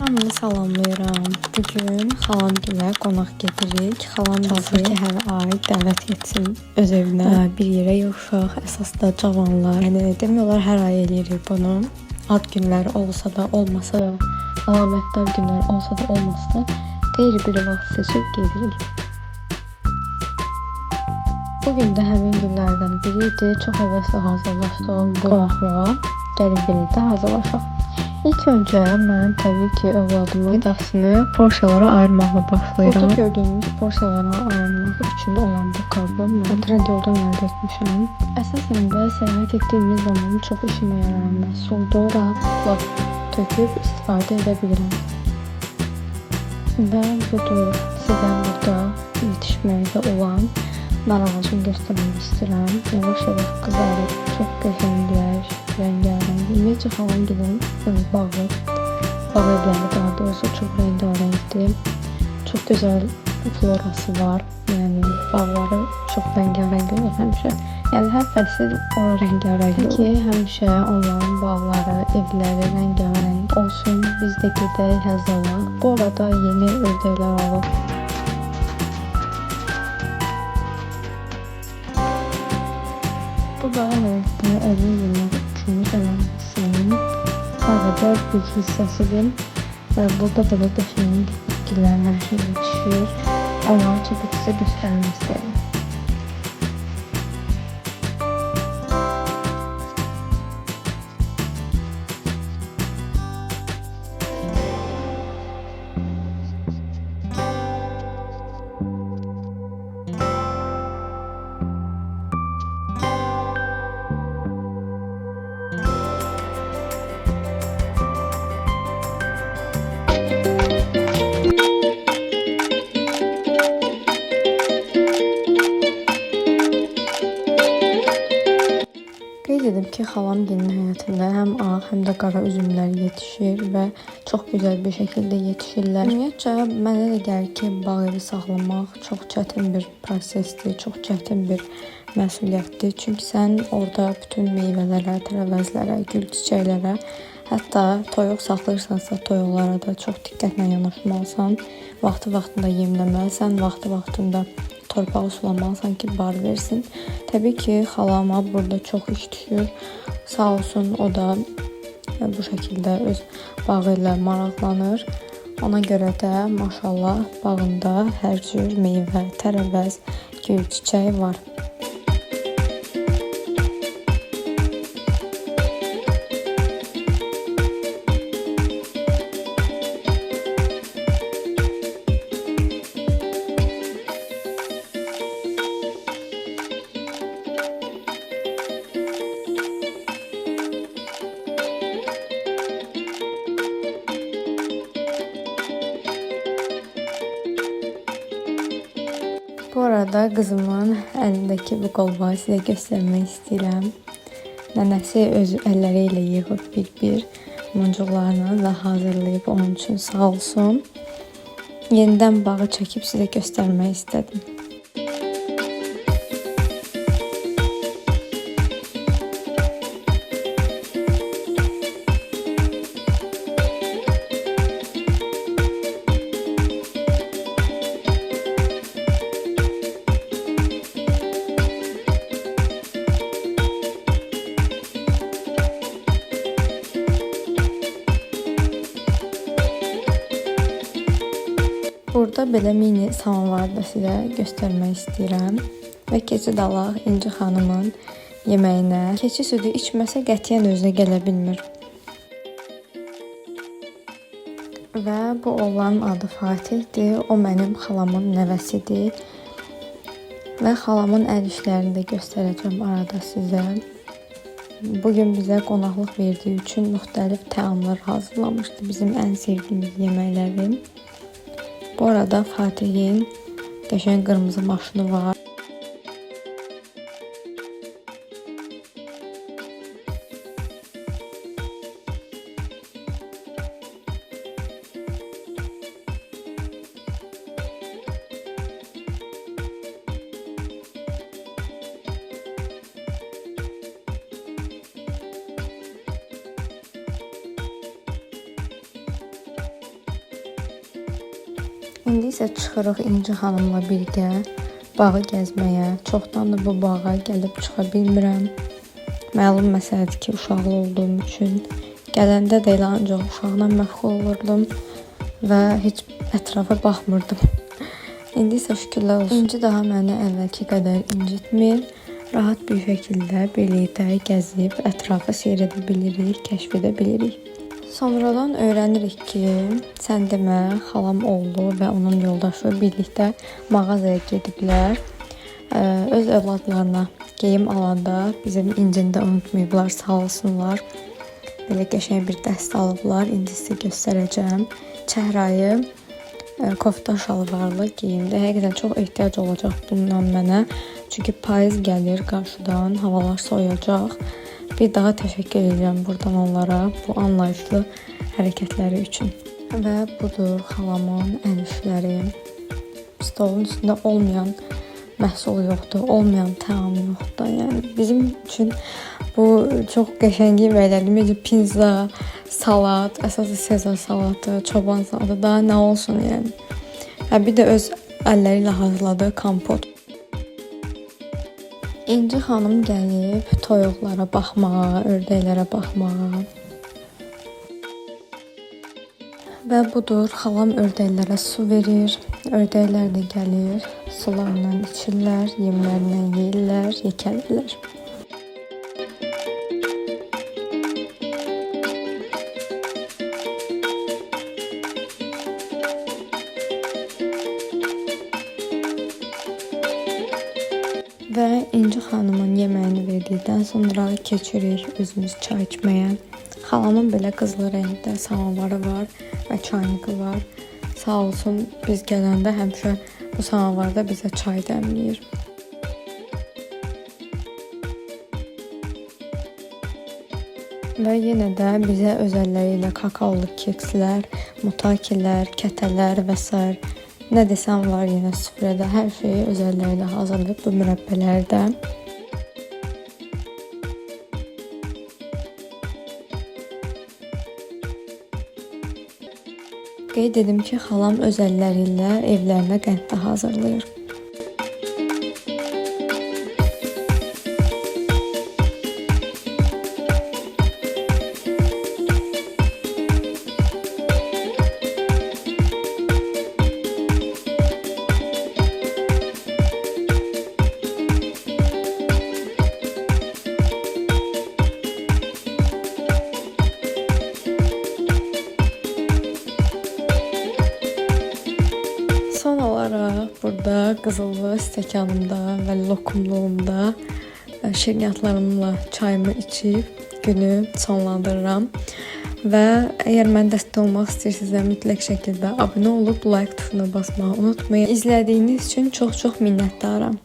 Hamını salamlayıram. Bugün xalam gilə qonaq gedirik. Xalam bizi ki, hər ay dəvət etsin öz evinə. Bir yerə yoxuşaq, əsasda cavanlar. Yəni demək olar hər ay eləyirik bunu. Ad günləri olsa da, olmasa da, əlamətdar günlər olsa da, olmasa da qeyri bir vaxt seçib gedirik. Bugün də həmin günlərdən biri idi. Çox həvəslə hazırlaşdığım bu qonaqlığa gəlib birlikdə hazırlaşaq. İlk öncə mən təbii ki, övladımın qidasını porsiyalara ayırmaqla başlayıram. Burada gördüyünüz porsiyalara ayırmaq üçün olan bu qabı mən Trendyoldan əldə etmişəm. Əsasən də səyahət etdiyimiz zaman çox işimə yarayan məhsuldur. Rahatlıqla töküb istifadə edə bilirəm. Və budur, sizə burada yetişməkdə olan nar ağacını göstərmək istəyirəm. Yavaş-yavaş qızarıb, çox qəşənglər, rəngarəng. Ümumiyyətcə xalam gilə bağ evləri daha doğrusu çox rəngarəngdir. Çox gözəl florası var. Yəni bağları çox rəngarəng olur həmişə. Yəni hər fəsil o rəngarəngdir ki, həmişə onların bağları, evləri rəngarəng olsun. Biz də gedək, həzz alaq. Bu arada yeni ördəklər alıb. Bu da həyətdə əlin yemək üçün eləməsinin sadəcə bir hissəsidir. Burada belə qəşəng bitkilər həmişə yetişir. Onları çəkib sizə göstərmək istəyirəm. Qeyd edib ki, xalam gelin həyətində həm ağ, həm də qara üzümlər yetişir və çox gözəl bir şəkildə yetişirlər. Ümumiyyətcə, mənə də gəlir ki, bağ evi saxlamaq çox çətin bir prosesdir, çox çətin bir məsuliyyətdir. Çünki sən orada bütün meyvələrə, tərəvəzlərə, gül çiçəklərə, hətta toyuq saxlayırsansa toyuqlara da çox diqqətlə yanaşmalısan. Vaxtı-vaxtında yemləməlisən, vaxtı-vaxtında torpağı sulamalısan ki, bar versin. Təbii ki, xalama burada çox iş düşür. Sağ olsun, o da bu şəkildə öz bağı ilə maraqlanır. Ona görə də maşallah bağında hər cür meyvə, tərəvəz, gül çiçək var. Bu arada qızımın əlindəki bu qolbağı sizə göstərmək istəyirəm. Nənəsi öz əlləri ilə yığıb bir muncuqlarını və hazırlayıb onun üçün sağ olsun. Yenidən bağı çəkib sizə göstərmək istədim. Burada belə mini samovarı da sizə göstərmək istəyirəm. Və keçid alaq İnci xanımın yeməyinə. Keçi südü içməsə qətiyyən özünə gələ bilmir. Və bu oğlanın adı Fatihdir. O mənim xalamın nəvəsidir. Və xalamın əl işlərini də göstərəcəm arada sizə. Bugün bizə qonaqlıq verdiyi üçün müxtəlif təamlar hazırlamışdı. Bizim ən sevdiyimiz yeməkləri. Bu arada Fatihin qəşəng qırmızı maşını var. İndi isə çıxırıq İnci xanımla birgə bağı gəzməyə. Çoxdandır bu bağa gəlib çıxa bilmirəm. Məlum məsələdir ki, uşaqlı olduğum üçün gələndə də elə ancaq uşaqla məşğul olurdum və heç ətrafa baxmırdım. İndi isə şükürlər olsun. İnci daha məni əvvəlki qədər incitmir. Rahat bir şəkildə birlikdə gəzib ətrafı seyr edə bilirik, kəşf edə bilirik. Sonradan öyrənirik ki, sən demə, xalam oğlu və onun yoldaşı birlikdə mağazaya gediblər. Öz övladlarına geyim alanda bizim İncini də unutmayıblar, sağ olsunlar. Belə qəşəng bir dəst alıblar. İndi sizə göstərəcəm. Çəhrayı kofta şalvarlı geyimdə. Həqiqətən çox ehtiyac olacaq bundan mənə. Çünki payız gəlir qarşıdan, havalar soyuyacaq. Bir daha təşəkkür edirəm buradan onlara bu anlayışlı hərəkətləri üçün. Və budur xalamın əl işləri. Stolun üstündə olmayan məhsul yoxdur, olmayan təam yoxdur. Yəni bizim üçün bu çox qəşəng yeməklərdir. Necə pizza, salat, əsas Sezar salatı, çoban salatı, daha nə olsun yəni. Bir də öz əlləri ilə hazırladığı kompot. İnci xanım gəlib toyuqlara baxmağa, ördəklərə baxmağa. Və budur, xalam ördəklərə su verir. Ördəklər də gəlir, sularla içirlər, yemlərlə yeyirlər, yekəlirlər. Və İnci xanımın yeməyini verdikdən sonra keçirik özümüz çay içməyə. Xalamın belə qızılı rəngdə samavarı var və çayniqı var. Sağ olsun, biz gələndə həmişə bu samavarda bizə çay dəmləyir. Və yenə də bizə özəlləri ilə kakaolu kekslər, mutakilər, kətələr və s. Nə desəm var yenə süfrədə, hər şeyi özəlləri ilə hazırlayıb bu mürəbbələrdə. Qeyd edim ki, xalam öz əlləri ilə evlərinə qənddə hazırlayır. Son olaraq burada qızıllı stəkanımda və lokumluğumda şirniyyatlarımla çayımı içib günü sonlandırıram. Və əgər mən dəstək olmaq istəyirsinizsə mütləq şəkildə abunə olub like tuşuna basmağı unutmayın. İzlədiyiniz üçün çox-çox minnətdaram.